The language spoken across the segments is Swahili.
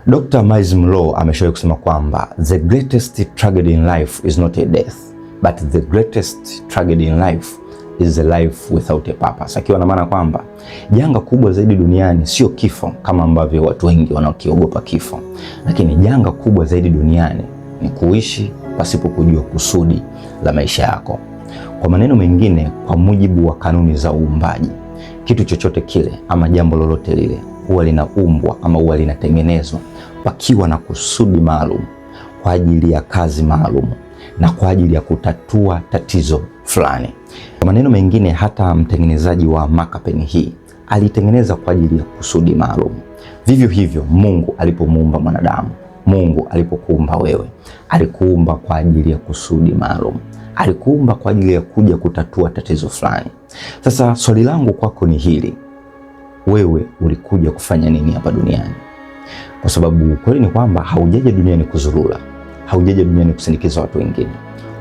Dr. Miles Monroe ameshawahi kusema kwamba the greatest tragedy in life is not a death, but the greatest tragedy in life is a life without a purpose. Akiwa na maana kwamba janga kubwa zaidi duniani sio kifo kama ambavyo watu wengi wanakiogopa kifo, lakini janga kubwa zaidi duniani ni kuishi pasipo kujua kusudi la maisha yako. Kwa maneno mengine, kwa mujibu wa kanuni za uumbaji, kitu chochote kile ama jambo lolote lile huwa linaumbwa ama huwa linatengenezwa pakiwa na kusudi maalum, kwa ajili ya kazi maalum na kwa ajili ya kutatua tatizo fulani. Kwa maneno mengine, hata mtengenezaji wa makapeni hii alitengeneza kwa ajili ya kusudi maalum. Vivyo hivyo Mungu alipomuumba mwanadamu, Mungu alipokuumba wewe, alikuumba kwa ajili ya kusudi maalum. Alikuumba kwa ajili ya kuja kutatua tatizo fulani. Sasa swali langu kwako ni hili: wewe ulikuja kufanya nini hapa duniani? Kwa sababu kweli ni kwamba haujaja duniani kuzurura, haujaja duniani kusindikiza watu wengine.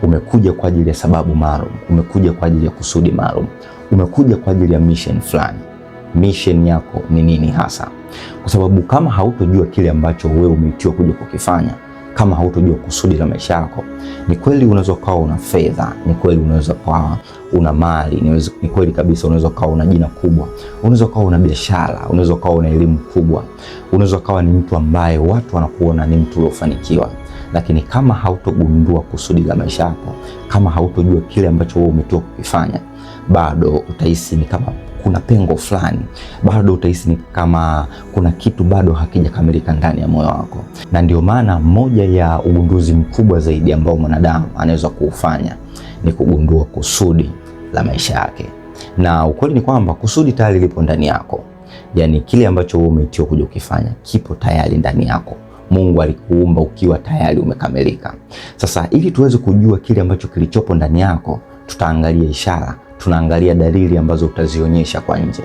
Umekuja kwa ajili ya sababu maalum, umekuja kwa ajili ya kusudi maalum, umekuja kwa ajili ya mission fulani. Mission yako ni nini hasa? Kwa sababu kama hautojua kile ambacho wewe umeitiwa kuja kukifanya, kama hautojua kusudi la maisha yako, ni kweli unaweza kuwa una fedha, ni kweli unaweza kuwa una mali, ni kweli kabisa unaweza kuwa una jina kubwa, unaweza kuwa una biashara, unaweza kuwa una elimu kubwa, unaweza kuwa ni mtu ambaye watu wanakuona ni mtu uliofanikiwa, lakini kama hautogundua kusudi la maisha yako, kama hautojua kile ambacho wewe umetiwa kukifanya, bado utahisi ni kama kuna pengo fulani, bado utahisi ni kama kuna kitu bado hakijakamilika ndani ya moyo wako. Na ndio maana moja ya ugunduzi mkubwa zaidi ambao mwanadamu anaweza kuufanya ni kugundua kusudi la maisha yake. Na ukweli ni kwamba kusudi tayari lipo ndani yako. Yaani kile ambacho wewe umeitiwa kuja kukifanya kipo tayari ndani yako. Mungu alikuumba ukiwa tayari umekamilika. Sasa ili tuweze kujua kile ambacho kilichopo ndani yako, tutaangalia ishara, tunaangalia dalili ambazo utazionyesha kwa nje.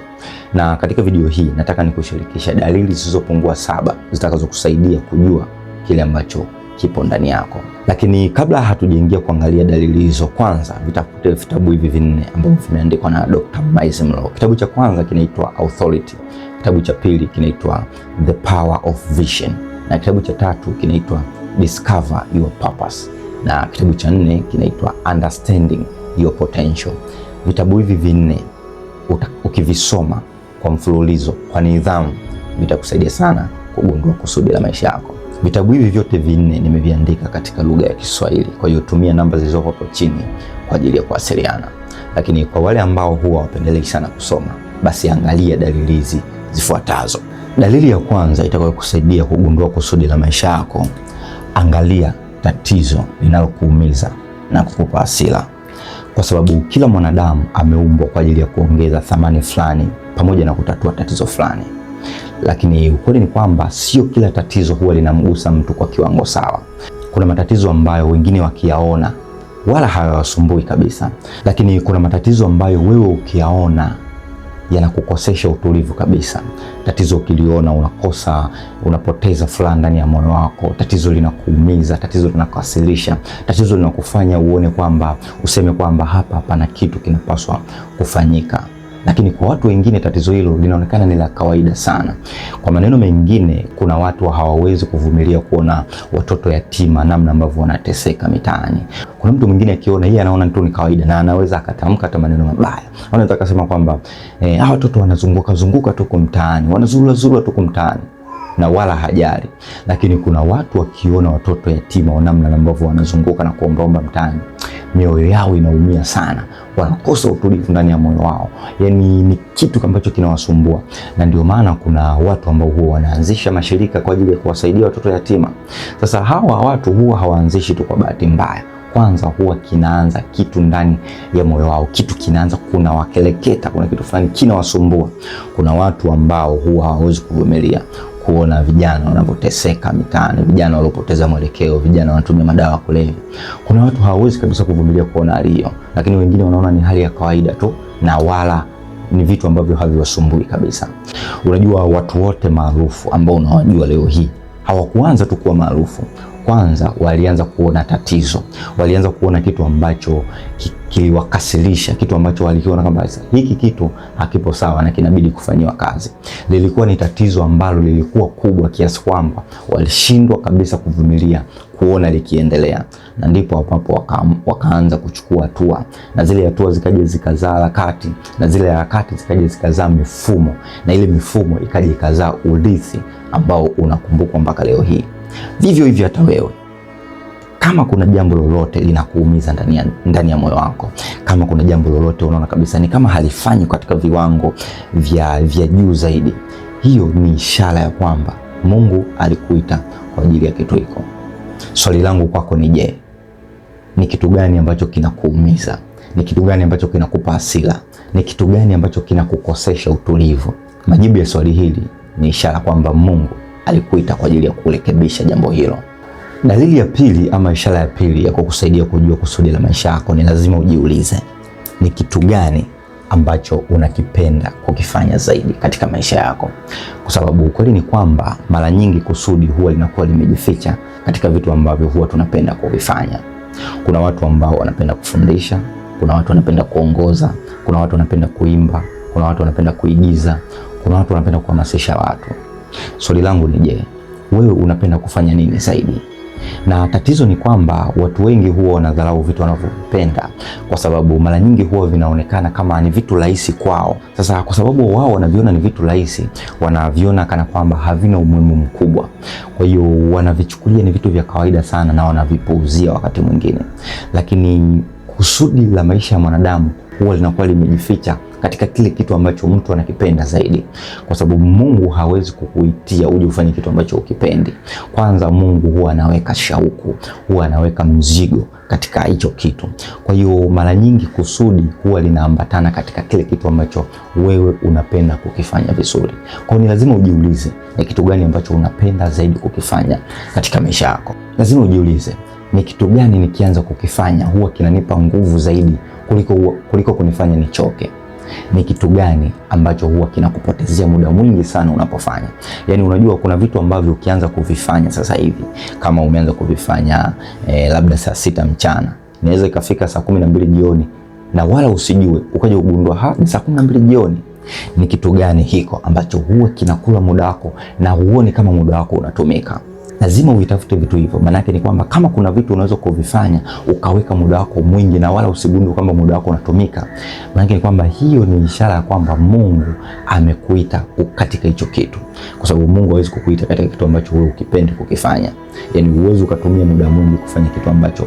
Na katika video hii nataka nikushirikisha dalili zisizopungua 7 zitakazokusaidia kujua kile ambacho kipo ndani yako. Lakini kabla hatujaingia kuangalia dalili hizo, kwanza vitafute vitabu hivi 4 ambavyo vimeandikwa na Dr. Miles Monroe. Kitabu cha kwanza kinaitwa Authority, kitabu cha pili kinaitwa The Power of Vision, na kitabu cha tatu kinaitwa Discover Your Purpose, na kitabu cha 4 kinaitwa Understanding Your Potential. Vitabu hivi 4 ukivisoma kwa mfululizo, kwa nidhamu, vitakusaidia sana kugundua kusudi la maisha yako. Vitabu hivi vyote 4 nimeviandika katika lugha ya Kiswahili, kwa hiyo tumia namba zilizopo hapo chini kwa ajili ya kuwasiliana. Lakini kwa wale ambao huwa wapendelei sana kusoma, basi angalia dalili hizi zifuatazo. Dalili ya kwanza itakayokusaidia kugundua kusudi la maisha yako: angalia tatizo linalokuumiza na kukupa hasira. Kwa sababu kila mwanadamu ameumbwa kwa ajili ya kuongeza thamani fulani pamoja na kutatua tatizo fulani. Lakini ukweli ni kwamba sio kila tatizo huwa linamgusa mtu kwa kiwango sawa. Kuna matatizo ambayo wengine wakiyaona wala hayawasumbui kabisa, lakini kuna matatizo ambayo wewe ukiyaona yanakukosesha utulivu kabisa. Tatizo ukiliona unapoteza furaha ndani ya moyo wako. Tatizo linakuumiza, tatizo linakukasirisha, tatizo linakufanya uone kwamba, useme kwamba hapa hapana kitu kinapaswa kufanyika. Lakini kwa watu wengine tatizo hilo linaonekana ni la kawaida sana. Kwa maneno mengine, kuna watu hawawezi kuvumilia kuona watoto yatima namna ambavyo wanateseka mitaani. Kuna mtu mwingine akiona, yeye anaona tu ni kawaida, na anaweza akatamka hata maneno mabaya. Anaweza akasema kwamba hawa watoto wanazunguka tu mtaani, wanazurura tu mtaani, na wala hajali. Lakini kuna watu wakiona watoto yatima wa namna ambavyo wanazunguka na kuombaomba mtaani, mioyo yao inaumia sana, wanakosa utulivu ndani ya moyo wao. Yani ni kitu ambacho kinawasumbua. Na ndio maana kuna watu ambao huwa wanaanzisha mashirika kwa ajili ya kuwasaidia watoto yatima. Sasa hawa watu huwa hawaanzishi tu kwa bahati mbaya. Kwanza huwa kinaanza kitu ndani ya moyo wao, kitu kinaanza kuna wakeleketa, kuna kitu fulani kinawasumbua. Kuna watu ambao huwa hawawezi kuvumilia kuona vijana wanapoteseka mitaani, vijana waliopoteza mwelekeo, vijana wanatumia madawa ya kulevya. Kuna watu hawawezi kabisa kuvumilia kuona hali hiyo, lakini wengine wanaona ni hali ya kawaida tu na wala ni vitu ambavyo haviwasumbui kabisa. Unajua, watu wote maarufu ambao unawajua leo hii hawakuanza tu kuwa maarufu Kwanza walianza kuona tatizo, walianza kuona kitu ambacho kiliwakasirisha, kitu ambacho walikiona kama hiki kitu hakipo sawa na kinabidi kufanyiwa kazi. Lilikuwa ni tatizo ambalo lilikuwa kubwa kiasi kwamba walishindwa kabisa kuvumilia kuona likiendelea, na ndipo hapo wakaanza kuchukua hatua, na zile hatua zikaja zikazaa harakati, na zile harakati zikaja zikazaa mifumo, na ile mifumo ikaja ikazaa urithi ambao unakumbukwa mpaka leo hii. Vivyo hivyo hata wewe, kama kuna jambo lolote linakuumiza ndani ya moyo wako, kama kuna jambo lolote unaona kabisa ni kama halifanyi katika viwango vya juu zaidi, hiyo ni ishara ya kwamba Mungu alikuita kwa ajili ya kitu hiko. Swali langu kwako ni je, ni kitu gani ambacho kinakuumiza? Ni kitu gani ambacho kinakupa hasira? Ni kitu gani ambacho kinakukosesha utulivu? Majibu ya swali hili ni ishara kwamba Mungu alikuita kwa ajili ya kurekebisha jambo hilo. Dalili ya pili ama ishara ya pili ya kukusaidia kujua kusudi la maisha yako ni lazima ujiulize, ni kitu gani ambacho unakipenda kukifanya zaidi katika maisha yako? Kwa sababu ukweli ni kwamba mara nyingi kusudi huwa linakuwa limejificha katika vitu ambavyo huwa tunapenda kuvifanya. Kuna watu ambao wanapenda kufundisha, kuna watu wanapenda kuongoza, kuna watu wanapenda kuimba, kuna watu wanapenda kuigiza, kuna watu wanapenda kuhamasisha watu. Swali langu ni je, wewe unapenda kufanya nini zaidi? Na tatizo ni kwamba watu wengi huwa wanadharau vitu wanavyopenda kwa sababu mara nyingi huwa vinaonekana kama ni vitu rahisi kwao. Sasa kwa sababu wao wanaviona ni vitu rahisi, wanaviona kana kwamba havina umuhimu mkubwa. Kwa hiyo wanavichukulia ni vitu vya kawaida sana na wanavipuuzia wakati mwingine. Lakini kusudi la maisha ya mwanadamu huwa linakuwa limejificha katika kile kitu ambacho mtu anakipenda zaidi, kwa sababu Mungu hawezi kukuitia uje ufanye kitu ambacho ukipendi. Kwanza Mungu huwa anaweka shauku, huwa anaweka mzigo katika hicho kitu. Kwa hiyo mara nyingi kusudi huwa linaambatana katika kile kitu ambacho wewe unapenda kukifanya vizuri. Kwa hiyo ni lazima ujiulize ni kitu gani ambacho unapenda zaidi kukifanya katika maisha yako. Lazima ujiulize ni kitu gani nikianza kukifanya huwa kinanipa nguvu zaidi kuliko kunifanya nichoke. Ni kitu gani ambacho huwa kinakupotezea muda mwingi sana unapofanya? Yaani unajua kuna vitu ambavyo ukianza kuvifanya sasa hivi, kama umeanza kuvifanya labda saa 6 mchana, inaweza ikafika saa 12 jioni na wala usijue, ukaja ugundua ni saa 12 jioni. Ni kitu gani hiko ambacho huwa kinakula muda wako na huoni kama muda wako unatumika? Lazima uitafute vitu hivyo. Maana yake ni kwamba kama kuna vitu unaweza kuvifanya ukaweka muda wako mwingi na wala usigundue kwamba muda wako unatumika, maana yake ni kwamba hiyo ni ishara ya kwamba Mungu amekuita katika hicho kitu. Kwa sababu Mungu hawezi kukuita katika kitu ambacho wewe ukipendi kukifanya. Yaani uwezo ukatumia muda mwingi kufanya kitu ambacho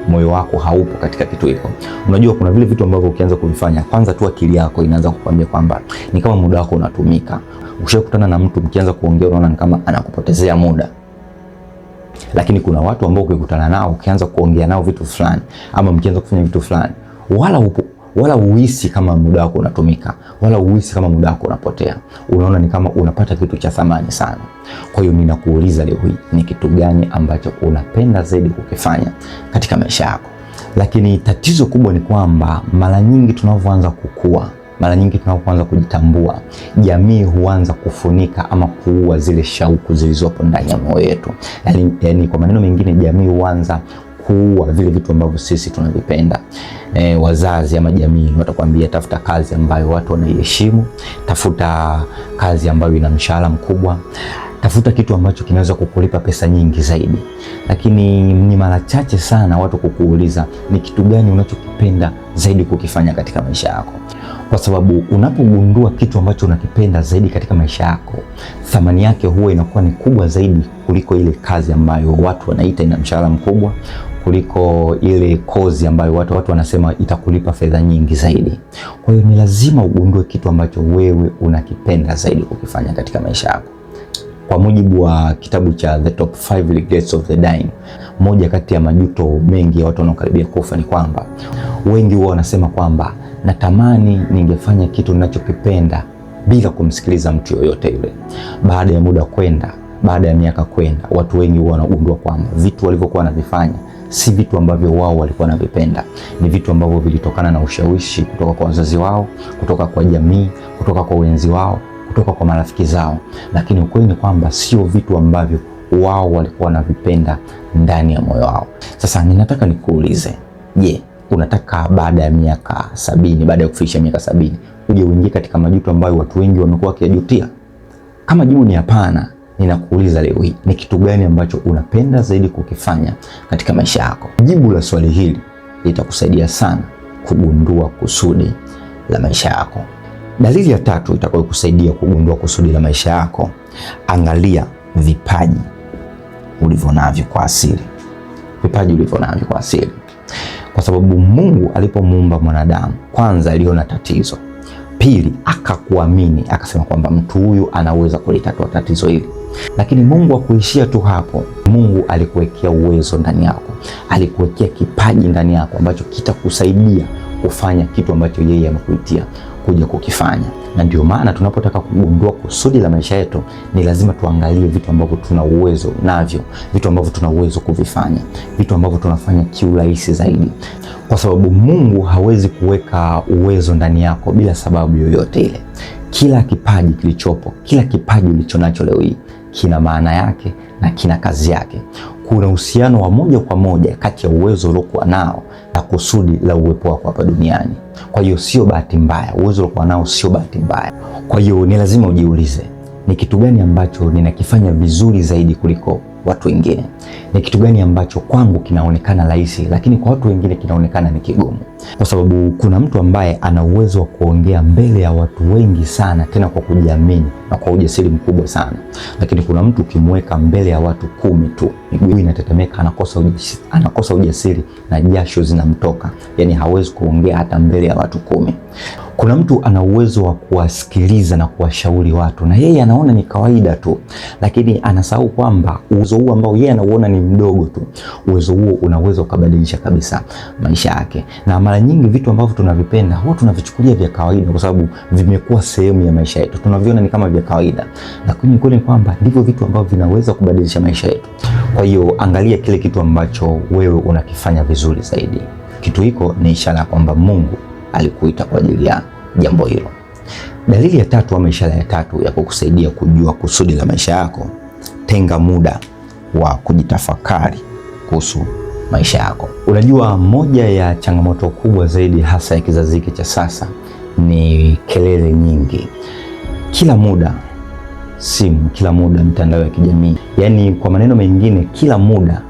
moyo wako haupo katika kitu hiko. Unajua kuna vile vitu ambavyo ukianza kuvifanya, kwanza tu akili yako inaanza kukwambia kwamba ni kama muda wako unatumika. Ukishakutana na mtu mkianza kuongea unaona ni kama anakupotezea muda. Lakini kuna watu ambao ukikutana nao ukianza kuongea nao vitu fulani ama mkianza kufanya vitu fulani, wala uhisi kama muda wako unatumika, wala uhisi kama muda wako unapotea. Unaona ni kama unapata kitu cha thamani sana. Kwa hiyo ninakuuliza leo hii, ni kitu gani ambacho unapenda zaidi kukifanya katika maisha yako? Lakini tatizo kubwa ni kwamba mara nyingi tunavyoanza kukua, mara nyingi tunapoanza kujitambua, jamii huanza kufunika ama kuua zile shauku zilizopo ndani ya moyo wetu. Yaani kwa maneno mengine, jamii huanza kuua vile vitu ambavyo sisi tunavipenda. Wazazi ama jamii watakwambia tafuta kazi ambayo watu wanaiheshimu, tafuta kazi ambayo ina mshahara mkubwa, tafuta kitu ambacho kinaweza kukulipa pesa nyingi zaidi. Lakini ni mara chache sana watu kukuuliza ni kitu gani unachokipenda zaidi kukifanya katika maisha yako. Kwa sababu unapogundua kitu ambacho unakipenda zaidi katika maisha yako, thamani yake huwa inakuwa ni kubwa zaidi kuliko ile kazi ambayo watu wanaita ina mshahara mkubwa, kuliko ile kozi ambayo watu wanasema itakulipa fedha nyingi zaidi. Kwa hiyo ni lazima ugundue kitu ambacho wewe unakipenda zaidi kukifanya katika maisha yako. Kwa mujibu wa kitabu cha The Top 5 Regrets of the Dying, moja kati ya majuto mengi ya watu wanaokaribia kufa ni kwamba wengi huwa wanasema kwamba natamani ningefanya kitu ninachokipenda bila kumsikiliza mtu yoyote yule. Baada ya muda kwenda, baada ya miaka kwenda, watu wengi huwa wanagundua kwamba vitu walivyokuwa wanavifanya si vitu ambavyo wao walikuwa wanavipenda. Ni vitu ambavyo vilitokana na ushawishi kutoka kwa wazazi wao, kutoka kwa jamii, kutoka kwa wenzi wao, kutoka kwa marafiki zao. Lakini ukweli ni kwamba sio vitu ambavyo wao walikuwa wanavipenda ndani ya moyo wao. Sasa ninataka nikuulize, je, unataka baada ya miaka 70, baada ya kufikisha miaka 70, uje uingie katika majuto ambayo watu wengi wamekuwa wakiyajutia? Kama jibu ni hapana, ninakuuliza leo hii, ni kitu gani ambacho unapenda zaidi kukifanya katika maisha yako? Jibu la swali hili litakusaidia sana kugundua kusudi la maisha yako. Dalili ya tatu itakayokusaidia kugundua kusudi la maisha yako, angalia vipaji ulivyonavyo kwa asili. Vipaji ulivyonavyo kwa asili. Kwa sababu Mungu alipomuumba mwanadamu, kwanza aliona tatizo. Pili, akakuamini, akasema kwamba mtu huyu anaweza kulitatua tatizo hili. Lakini Mungu hakuishia tu hapo. Mungu alikuwekea uwezo ndani yako. Alikuwekea kipaji ndani yako ambacho kitakusaidia kufanya kitu ambacho yeye amekuitia kuja kukifanya. Na ndio maana tunapotaka kugundua kusudi la maisha yetu, ni lazima tuangalie vitu ambavyo tuna uwezo navyo, vitu ambavyo tuna uwezo kuvifanya, vitu ambavyo tunafanya kiurahisi zaidi. Kwa sababu Mungu hawezi kuweka uwezo ndani yako bila sababu yoyote ile. Kila kipaji kilichopo, kila kipaji ulichonacho leo hii kina maana yake na kina kazi yake. Kuna uhusiano wa moja kwa moja kati ya uwezo uliokuwa nao na kusudi la uwepo wako hapa duniani. Kwa hiyo sio bahati mbaya, uwezo uliokuwa nao sio bahati mbaya. Kwa hiyo ni lazima ujiulize, ni kitu gani ambacho ninakifanya vizuri zaidi kuliko watu wengine? Ni kitu gani ambacho kwangu kinaonekana rahisi lakini kwa watu wengine kinaonekana ni kigumu? Kwa sababu kuna mtu ambaye ana uwezo wa kuongea mbele ya watu wengi sana, tena kwa kujiamini na kwa ujasiri mkubwa sana. Lakini kuna mtu ukimweka mbele ya watu 10 tu, miguu inatetemeka, anakosa ujasiri na jasho zinamtoka. Yani hawezi kuongea hata mbele ya watu 10. Kuna mtu ana uwezo wa kuwasikiliza na kuwashauri watu, na yeye anaona ni kawaida tu, lakini anasahau kwamba uwezo huo ambao yeye anauona ni mdogo tu, uwezo huo unaweza ukabadilisha kabisa maisha yake. Na mara nyingi vitu ambavyo tunavipenda huwa tunavichukulia vya kawaida kwa sababu vimekuwa sehemu ya maisha yetu, tunaviona ni kama vya kawaida, lakini kweli ni kwamba ndivyo vitu ambavyo vinaweza kubadilisha maisha yetu. Kwa hiyo angalia kile kitu ambacho wewe unakifanya vizuri zaidi. Kitu hiko ni ishara kwamba Mungu alikuita kwa ajili ya jambo hilo. Dalili ya tatu ama ishara ya tatu ya kukusaidia kujua kusudi la maisha yako, tenga muda wa kujitafakari kuhusu maisha yako. Unajua, moja ya changamoto kubwa zaidi hasa ya kizazi hiki cha sasa ni kelele nyingi. Kila muda simu, kila muda mitandao ya kijamii. Yaani kwa maneno mengine, kila muda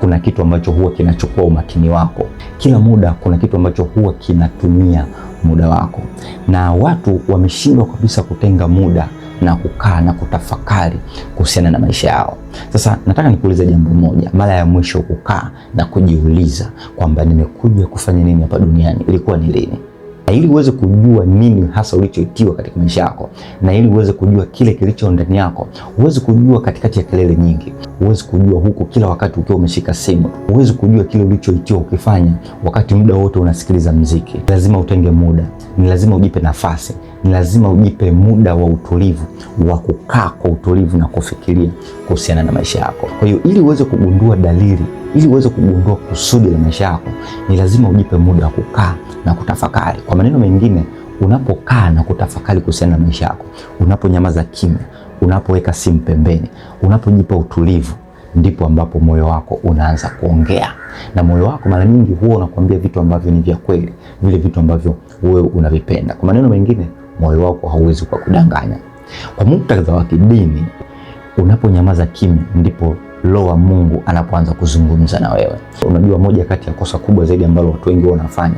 kuna kitu ambacho huwa kinachukua umakini wako. Kila muda kuna kitu ambacho huwa kinatumia muda wako. Na watu wameshindwa kabisa kutenga muda na kukaa na kutafakari kuhusiana na maisha yao. Sasa nataka nikuulize jambo moja. Mara ya mwisho kukaa na kujiuliza kwamba nimekuja kufanya nini hapa duniani ilikuwa ni lini? Na ili uweze kujua nini hasa ulichoitiwa katika maisha yako, na ili uweze kujua kile kilicho ndani yako, uweze kujua katikati ya kelele nyingi, uweze kujua huko kila wakati ukiwa umeshika simu, uweze kujua kile ulichoitiwa ukifanya wakati muda wote unasikiliza muziki. Lazima utenge muda, ni lazima ujipe nafasi, ni lazima ujipe muda wa utulivu, wa kukaa kwa utulivu na kufikiria kuhusiana na maisha yako. Kwa hiyo ili uweze kugundua dalili, ili uweze kugundua kusudi la maisha yako, ni lazima ujipe muda wa kukaa na kutafakari. Kwa maneno mengine, unapokaa na kutafakari kuhusiana na maisha yako, unaponyamaza kimya, unapoweka simu pembeni, unapojipa utulivu, ndipo ambapo moyo wako unaanza kuongea. Na moyo wako mara nyingi huwa unakuambia vitu ambavyo ni vya kweli, vile vitu ambavyo wewe unavipenda. Kwa maneno mengine, moyo wako hauwezi kukudanganya. Kwa muktadha wa kidini, unaponyamaza kimya ndipo Roho wa Mungu anapoanza kuzungumza na wewe. Unajua, moja kati ya kosa kubwa zaidi ambalo watu wengi wanafanya,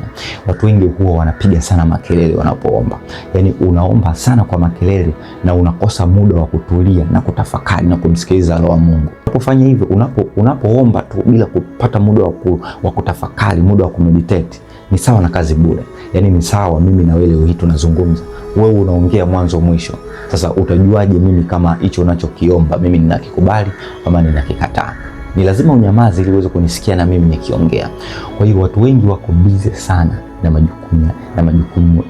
watu wengi huwa wanapiga sana makelele wanapoomba. Yaani unaomba sana kwa makelele na unakosa muda wa kutulia na kutafakari na kumsikiliza Roho wa Mungu. Unapofanya hivyo, unapoomba tu bila kupata muda wa kutafakari, muda wa kumeditate, ni sawa na kazi bure. Yaani ni sawa mimi na wewe leo hii tunazungumza, wewe unaongea mwanzo mwisho. Sasa utajuaje mimi kama hicho unachokiomba mimi ninakikubali ama ninakikataa? Ni lazima unyamaze ili uweze kunisikia na mimi nikiongea. Kwa hiyo watu wengi wako busy sana na majukumu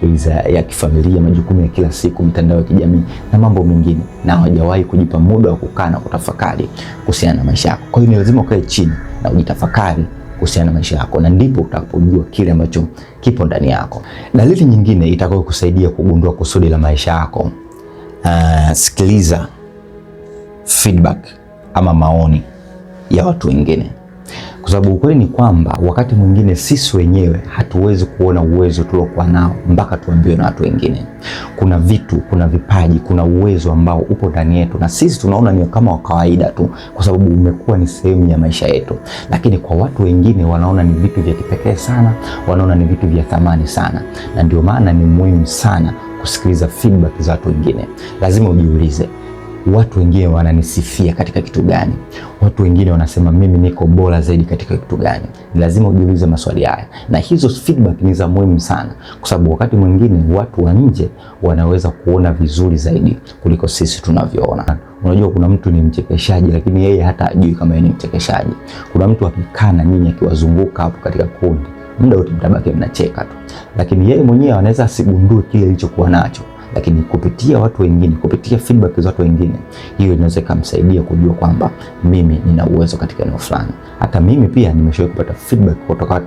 ya kifamilia, majukumu ya kila siku, mitandao ya kijamii na mambo mengine, na hawajawahi kujipa muda wa kukaa na kutafakari kuhusiana na maisha yako. Kwa hiyo ni lazima ukae chini na ujitafakari kuhusiana na maisha yako, na ndipo utakapojua kile ambacho kipo ndani yako. Dalili nyingine itakayokusaidia kugundua kusudi la maisha yako, sikiliza feedback ama maoni ya watu wengine, kwa sababu ukweli ni kwamba wakati mwingine sisi wenyewe hatuwezi kuona uwezo tuliokuwa nao mpaka tuambiwe na watu wengine. Kuna vitu, kuna vipaji, kuna uwezo ambao upo ndani yetu na sisi tunaona ni kama wa kawaida tu, kwa sababu umekuwa ni sehemu ya maisha yetu, lakini kwa watu wengine wanaona ni vitu vya kipekee sana, wanaona ni vitu vya thamani sana. Na ndio maana ni muhimu sana kusikiliza feedback za watu wengine. Lazima ujiulize, watu wengine wananisifia katika kitu gani? Watu wengine wanasema mimi niko bora zaidi katika kitu gani? Ni lazima ujiulize maswali haya, na hizo feedback ni za muhimu sana, kwa sababu wakati mwingine watu wa nje wanaweza kuona vizuri zaidi kuliko sisi tunavyoona. Unajua, kuna mtu ni mchekeshaji lakini yeye hata hajui kama yeye ni mchekeshaji. Kuna mtu akikaa na nyinyi akiwazunguka hapo katika kundi, muda wote mtabaki mnacheka tu, lakini yeye mwenyewe anaweza asigundue kile alichokuwa nacho. Lakini kupitia watu wengine, kupitia feedback za watu wengine, hiyo inaweza kumsaidia kujua kwamba mimi nina uwezo katika eneo fulani. Hata mimi pia nimeshawahi kupata feedback kutoka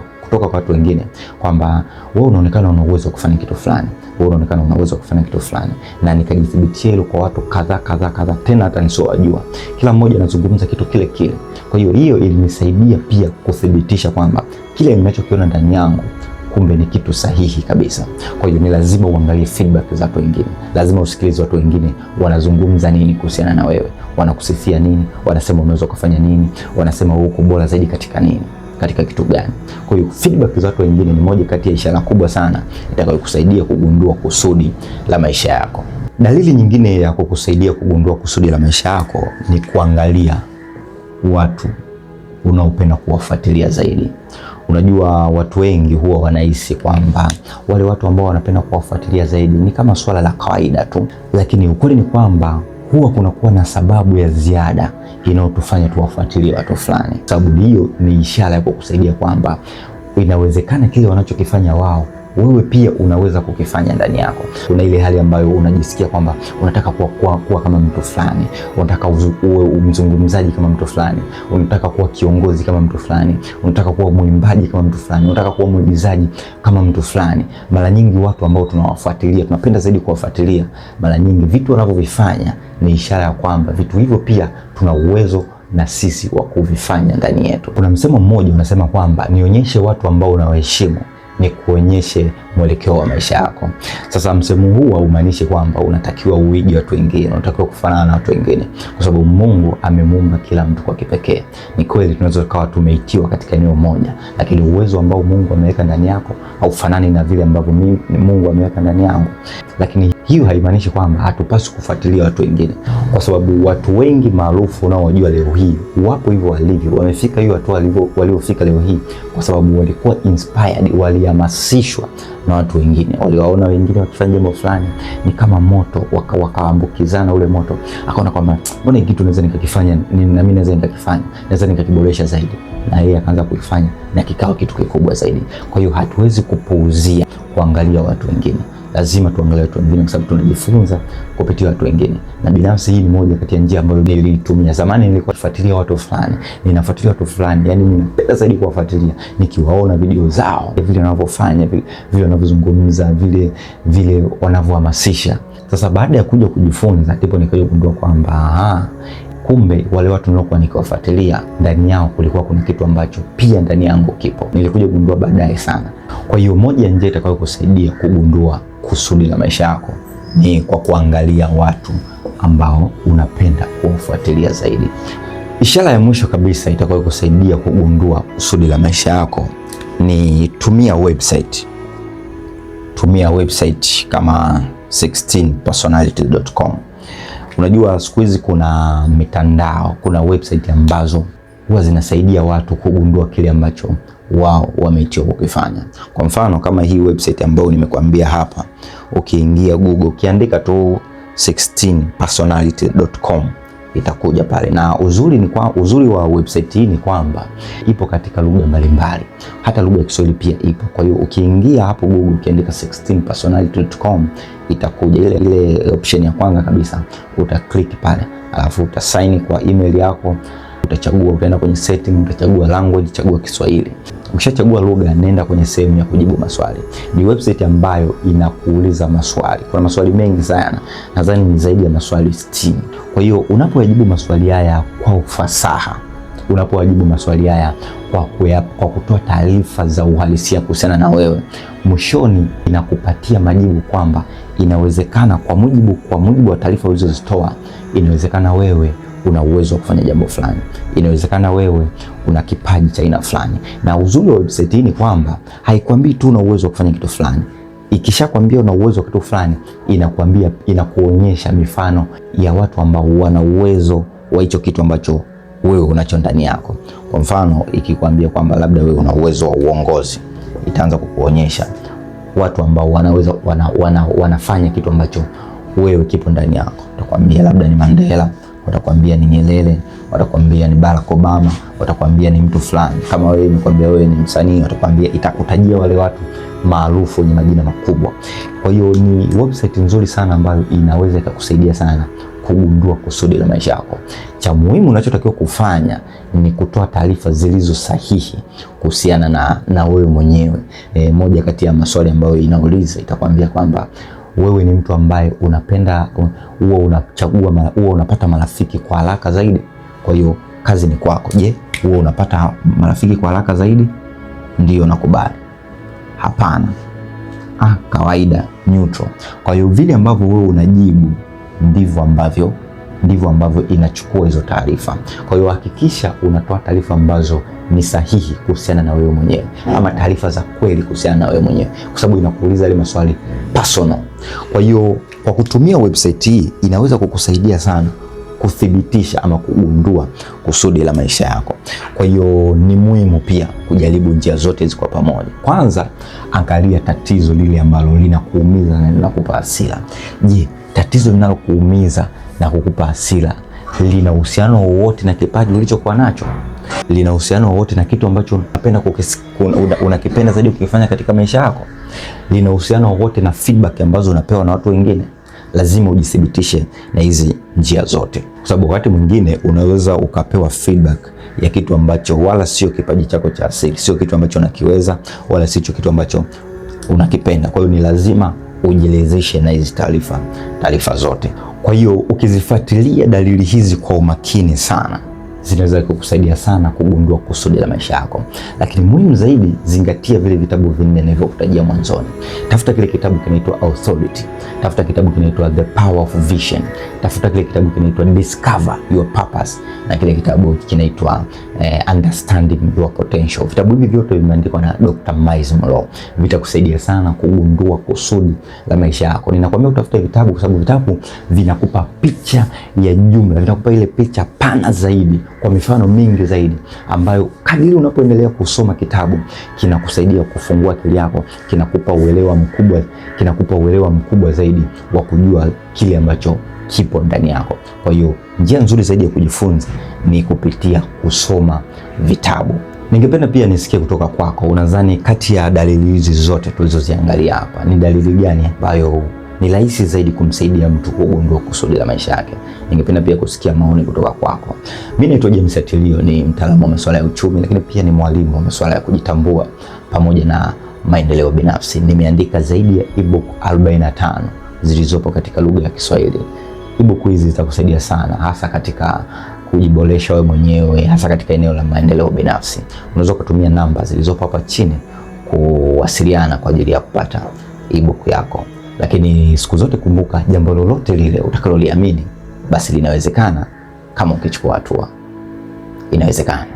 kwa watu wengine kwamba wewe unaonekana una uwezo wa kufanya kitu fulani, wewe unaonekana una uwezo wa kufanya kitu fulani, na nikajithibitia hilo kwa watu kadha tena hata nisiowajua. Kila mmoja anazungumza kitu kile kile. Kwa hiyo ilinisaidia pia kuthibitisha kwamba kile ninachokiona ndani yangu kumbe ni kitu sahihi kabisa. Kwa hiyo ni lazima uangalie feedback za watu wengine, lazima usikilize watu wengine wanazungumza nini kuhusiana na wewe, wanakusifia nini, wanasema unaweza kufanya nini, wanasema wewe uko bora zaidi katika nini, katika kitu gani. Kwa hiyo feedback za watu wengine ni moja kati ya ishara kubwa sana itakayokusaidia kugundua kusudi la maisha yako. Dalili nyingine ya kukusaidia kugundua kusudi la maisha yako ni kuangalia watu unaopenda kuwafuatilia zaidi. Unajua, watu wengi huwa wanahisi kwamba wale watu ambao wanapenda kuwafuatilia zaidi ni kama swala la kawaida tu, lakini ukweli ni kwamba huwa kunakuwa na sababu ya ziada inayotufanya tuwafuatilie watu fulani. Sababu hiyo ni ishara ya kukusaidia kwamba inawezekana kile wanachokifanya wao wewe pia unaweza kukifanya ndani yako. Kuna ile hali ambayo unajisikia kwamba unataka kuwa kama mtu fulani, unataka uwe mzungumzaji kama mtu fulani, unataka kuwa kiongozi kama mtu fulani, unataka kuwa mwimbaji kama mtu fulani, unataka kuwa mwigizaji kama mtu fulani. Mara nyingi watu ambao tunawafuatilia, tunapenda zaidi kuwafuatilia, mara nyingi vitu wanavyovifanya ni ishara ya kwamba vitu hivyo pia tuna uwezo na sisi wa kuvifanya ndani yetu. Kuna msemo mmoja unasema kwamba nionyeshe watu ambao unawaheshimu ni kuonyeshe mwelekeo wa maisha yako. Sasa msemo huu haumaanishi kwamba unatakiwa uige watu wengine, unatakiwa kufanana na watu wengine, kwa sababu Mungu amemuumba kila mtu kwa kipekee. Ni kweli tunaweza kuwa tumeitiwa katika eneo moja, lakini uwezo ambao Mungu ameweka ndani yako haufanani na vile ambavyo Mungu ameweka ndani yangu. Lakini hiyo haimaanishi kwamba hatupaswi kufuatilia watu wengine, kwa sababu watu wengi maarufu unaowajua leo hii wapo hivyo walivyo, wamefika hiyo hatua waliofika leo hii kwa sababu walikuwa inspired, walihamasishwa na watu wengine, waliwaona wengine wakifanya jambo fulani ni kama moto, wakaambukizana ule moto, akaona kwamba mbona kitu naweza nikakifanya, na mimi naweza nikakifanya, naweza nikakiboresha zaidi, na yeye akaanza kuifanya na kikao kitu kikubwa zaidi. Kwa hiyo hatuwezi kupuuzia kuangalia watu wengine, lazima tuangalie watu wengine kwa sababu tunajifunza kupitia watu wengine. Na binafsi hii ni moja kati ya njia ambayo nilitumia. Zamani nilikuwa nafuatilia watu fulani, ninafuatilia watu fulani, yani ninapenda zaidi kuwafuatilia, nikiwaona video zao, vile wanavyofanya, vile wanavyozungumza, vile wanavyohamasisha. Sasa baada ya kuja kujifunza, ndipo nikaja kugundua kwamba kumbe wale watu niliokuwa nikiwafuatilia ndani yao kulikuwa kuna kitu ambacho pia ndani yangu kipo. Nilikuja kugundua baadaye sana. Kwa hiyo moja ya njia itakayokusaidia kugundua kusudi la maisha yako ni kwa kuangalia watu ambao unapenda kuwafuatilia zaidi. Ishara ya mwisho kabisa itakayokusaidia kugundua kusudi la maisha yako ni tumia website. Tumia website kama 16personality.com. Unajua, siku hizi kuna mitandao, kuna website ambazo huwa zinasaidia watu kugundua kile ambacho wao wameitiwa kukifanya. Kwa mfano kama hii website ambayo nimekuambia hapa, ukiingia Google ukiandika tu 16personality.com itakuja pale, na uzuri wa website hii ni kwamba ipo katika lugha mbalimbali, hata lugha ya Kiswahili pia ipo. Kwa hiyo ukiingia hapo Google ukiandika 16personality.com itakuja ile option ya kwanza kabisa, utaklik pale, alafu utasign kwa email yako, utachagua, utaenda kwenye setting, utachagua language, chagua Kiswahili. Ukishachagua lugha, nenda kwenye sehemu ya kujibu maswali. Ni website ambayo inakuuliza maswali. Kuna maswali mengi sana, nadhani ni zaidi ya maswali 60. Kwa hiyo unapojibu maswali haya kwa ufasaha, unapojibu maswali haya kwa kutoa taarifa za uhalisia kuhusiana na wewe, mwishoni inakupatia majibu kwamba inawezekana, kwa mujibu wa taarifa ulizozitoa, inawezekana wewe una uwezo wa kufanya jambo fulani, inawezekana wewe una kipaji cha aina fulani. Na uzuri wa website hii ni kwamba haikwambii tu una uwezo wa kufanya kitu fulani. Ikishakwambia una uwezo wa kitu fulani, inakuonyesha mifano ya watu ambao wana uwezo wa hicho kitu ambacho wewe unacho ndani yako. Kwa mfano, ikikwambia kwamba labda wewe una uwezo wa uongozi, itaanza kukuonyesha watu ambao wanafanya kitu ambacho wewe kipo ndani yako. Utakwambia labda ni Mandela, watakwambia ni Nyerere, watakwambia ni Barack Obama, watakwambia ni mtu fulani. Kama wewe nikwambia wewe ni msanii, watakwambia, itakutajia wale watu maarufu wenye majina makubwa. Kwa hiyo ni website nzuri sana ambayo inaweza ikakusaidia sana kugundua kusudi la maisha yako. Cha muhimu unachotakiwa kufanya ni kutoa taarifa zilizo sahihi kuhusiana na wewe mwenyewe. Moja kati ya maswali ambayo inauliza, itakwambia kwamba wewe ni mtu ambaye huwa unapata marafiki kwa haraka zaidi. Kwa hiyo kazi ni kwako. Je, huwa unapata marafiki kwa haraka zaidi? Ndio, nakubali. Hapana. Kawaida, neutral. Kwa hiyo vile ambavyo wewe unajibu ndivyo ambavyo inachukua hizo taarifa. Kwa hiyo hakikisha unatoa taarifa ambazo ni sahihi kuhusiana na wewe mwenyewe, ama taarifa za kweli kuhusiana na wewe mwenyewe, kwa sababu inakuuliza ile maswali personal. Kwa hiyo kwa kutumia website hii inaweza kukusaidia sana kuthibitisha ama kugundua kusudi la maisha yako. Kwa hiyo ni muhimu pia kujaribu njia zote hizi kwa pamoja. Kwanza, angalia tatizo lile ambalo linakuumiza na linakupa hasira. Je, tatizo linalokuumiza na kukupa hasira lina uhusiano wowote na kipaji ulichokuwa nacho? Lina uhusiano wowote na kitu ambacho unakipenda zaidi ukifanya katika maisha yako? Lina uhusiano wowote na feedback ambazo unapewa na watu wengine? Lazima ujithibitishe na hizi njia zote, kwa sababu wakati mwingine unaweza ukapewa feedback ya kitu ambacho wala sio kipaji chako cha asili, sio kitu ambacho unakiweza, wala sio kitu ambacho unakipenda. Kwa hiyo ni lazima ujielezeshe na hizi taarifa zote. Kwa hiyo ukizifuatilia dalili hizi kwa umakini sana, zinaweza kukusaidia sana kugundua kusudi la maisha yako. Lakini muhimu zaidi, zingatia vile vitabu vinne nilivyokutajia mwanzoni. Tafuta kile kitabu kinaitwa Authority, tafuta kitabu kinaitwa The Power of Vision, tafuta kile kitabu kinaitwa Discover Your Purpose, na kile kitabu kinaitwa Understanding Your Potential. Vitabu hivi vyote vimeandikwa na Dr. Miles Monroe. Vitakusaidia sana kugundua kusudi la maisha yako. Ninakwambia utafute vitabu kwa sababu vitabu vinakupa picha ya jumla, vinakupa ile picha pana zaidi kwa mifano mingi zaidi, ambayo kadiri unapoendelea kusoma kitabu kinakusaidia kufungua akili yako, kinakupa uelewa mkubwa zaidi wa kujua kile ambacho kipo ndani yako. Kwa hiyo njia nzuri zaidi ya kujifunza ni kupitia kusoma vitabu. Ningependa pia nisikie kutoka kwako, unadhani kati ya dalili hizi zote tulizoziangalia hapa, ni dalili gani ambayo ni rahisi zaidi kumsaidia mtu kugundua kusudi la maisha yake? Ningependa pia kusikia maoni kutoka kwako. Mimi naitwa James Atilio, ni mtaalamu wa masuala ya uchumi, lakini pia ni mwalimu wa masuala ya kujitambua pamoja na maendeleo binafsi. Nimeandika zaidi ya ebook 45 zilizopo katika lugha ya Kiswahili. Ebook hizi zitakusaidia sana, hasa katika kujiboresha wewe mwenyewe, hasa katika eneo la maendeleo binafsi. Unaweza kutumia namba zilizopo hapa chini kuwasiliana kwa ajili ya kupata ebook yako. Lakini siku zote kumbuka, jambo lolote lile utakaloliamini basi linawezekana kama ukichukua hatua. Inawezekana.